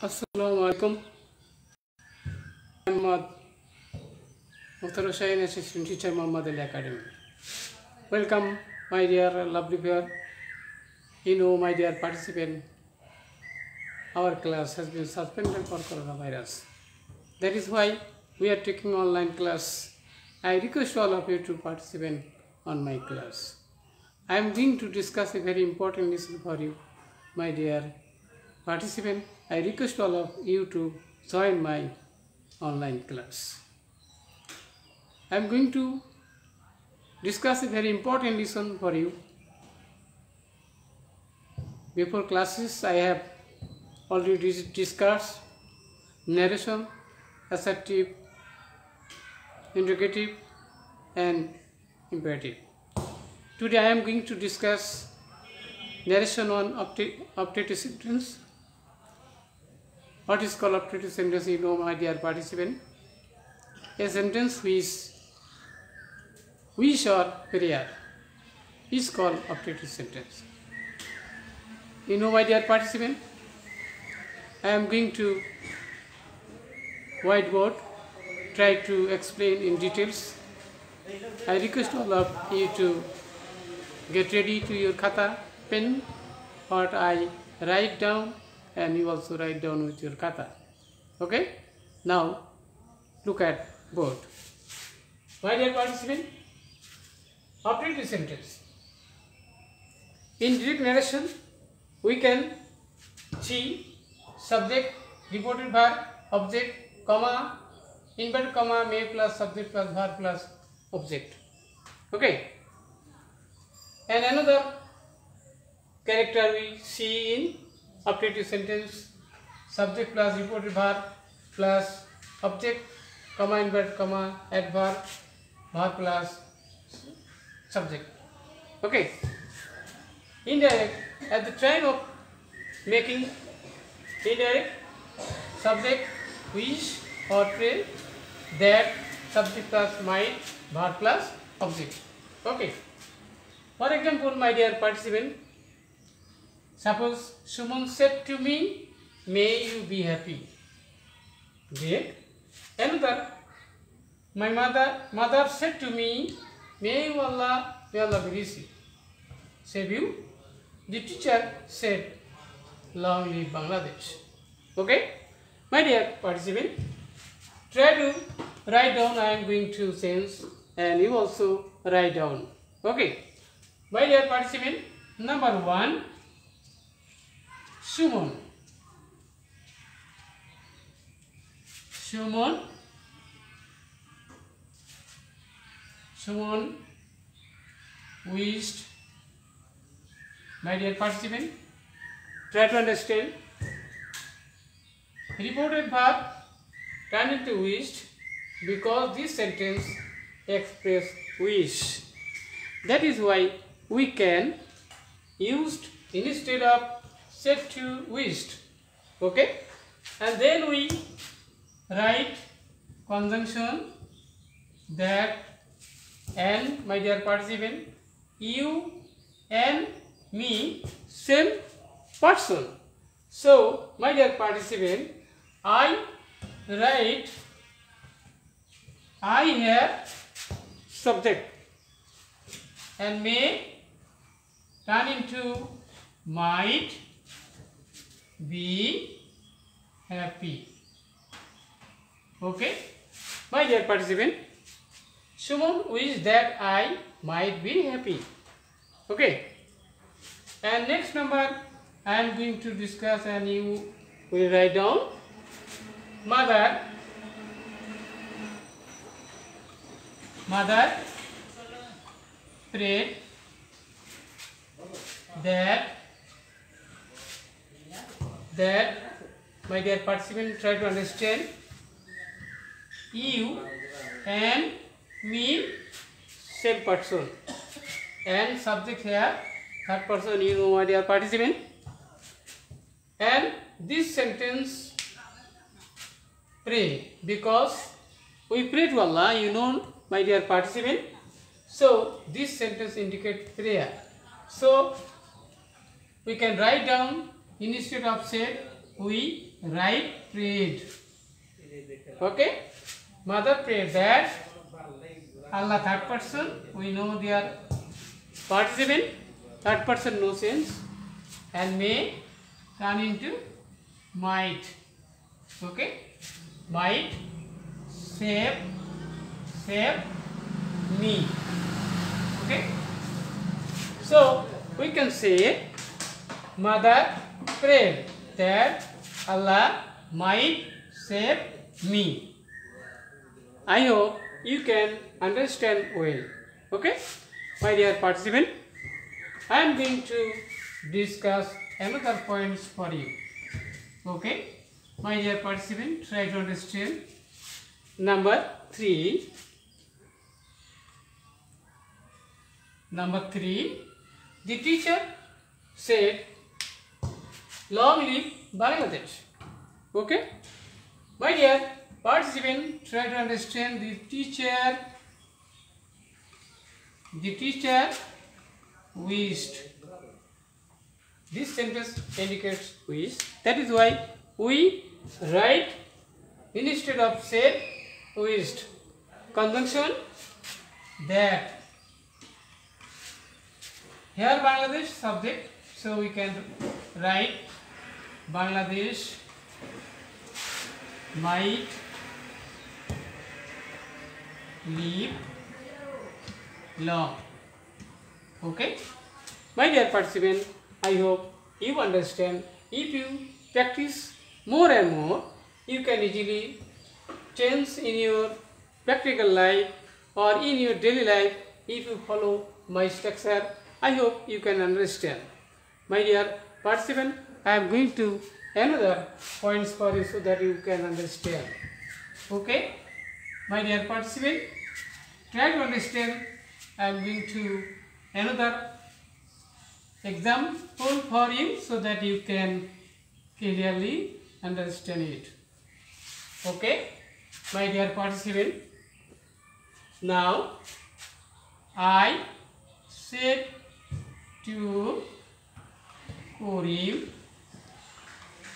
Assalamualaikum. I'm Mukhtar Hussain, Assistant Teacher, Muhammad Ali Academy. Welcome, my dear lovely viewer. My dear participant, our class has been suspended for coronavirus. That is why we are taking online class. I request all of you to participate on my class. I am going to discuss a very important lesson for you, my dear participant. I request all of you to join my online class. I am going to discuss a very important lesson for you. Before classes, I have already discussed narration, assertive, interrogative, and imperative. Today I am going to discuss narration on optative sentence. What is called optative sentence, my dear participant? A sentence which wish or prayer is called optative sentence. My dear participant, I am going to whiteboard, try to explain in details. I request all of you to get ready to your khata, pen, what I write down, and you also write down with your khata. Okay? Now, look at board. My dear participant, optative sentence. In direct narration, we can see subject, reported verb, object, comma, inverted comma, may plus subject plus verb plus object. Okay? And another character we see in optative sentence, subject plus reported verb plus object, comma, inverted comma, adverb, verb plus subject. Okay? Indirect, at the time of making indirect, subject, wish or pray, that, subject plus might, verb plus object. Okay? For example, my dear participant, suppose Suman said to me, may you be happy. Great. Another, my mother said to me, may Allah be received. Save you. The teacher said, long live Bangladesh. Okay? My dear participant, try to write down. I am going to sense and you also write down. Okay? My dear participant, number 1, Suman wished. My dear participant, try to understand. Reported verb turn into wished because this sentence express wish. That is why we can use instead of said to wished. Okay? And then we write conjunction that and, my dear participant, you and me, same person. So, my dear participant, I write, I have subject and may turn into might be happy. Okay? My dear participant, Suman wishes that I might be happy. Okay? And next number I am going to discuss and you will write down. Mother prayed that my dear participant, try to understand. You and me, same person, and subject here, third person, my dear participant. And this sentence, pray, because we pray to Allah, my dear participant. So this sentence indicates prayer. So we can write down instead of said, we write prayed. Okay? Mother prayed that Allah third person, we know their participle, third person no sense, and may turn into might. Okay? Might save me. Okay? So we can say mother prayed that Allah might save me. I hope you can understand well. Okay, my dear participant, I am going to discuss another points for you. Okay, my dear participant, try to understand. Number 3. The teacher said, "Long live Bangladesh." Okay, my dear participant, try to understand. The teacher wished. This sentence indicates wish. That is why we write instead of said, wished. Conjunction that. Here Bangladesh subject, so we can write Bangladesh might live long. Okay, my dear participant, I hope you understand. If you practice more and more, you can easily change in your practical life or in your daily life if you follow my structure. I hope you can understand. My dear participant, I am going to another points for you so that you can understand. Okay, my dear participant, try to understand. I am going to another example for you so that you can clearly understand it. Okay, my dear participant, now I said to Karim,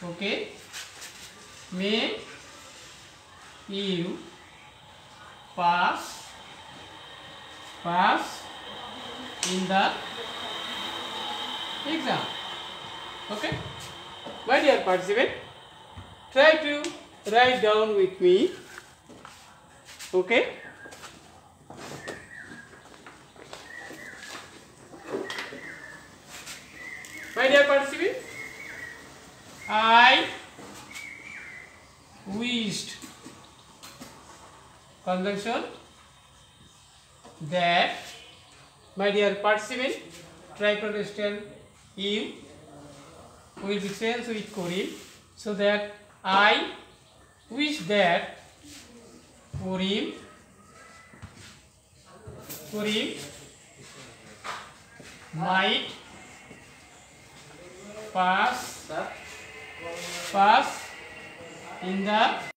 okay, may you pass in the exam. Okay, my dear participant, try to write down with me. Okay, my dear participant, I wished. Conjunction that. My dear participant, try to understand. You will be changed with Karim, so that I wish that Karim might pass in the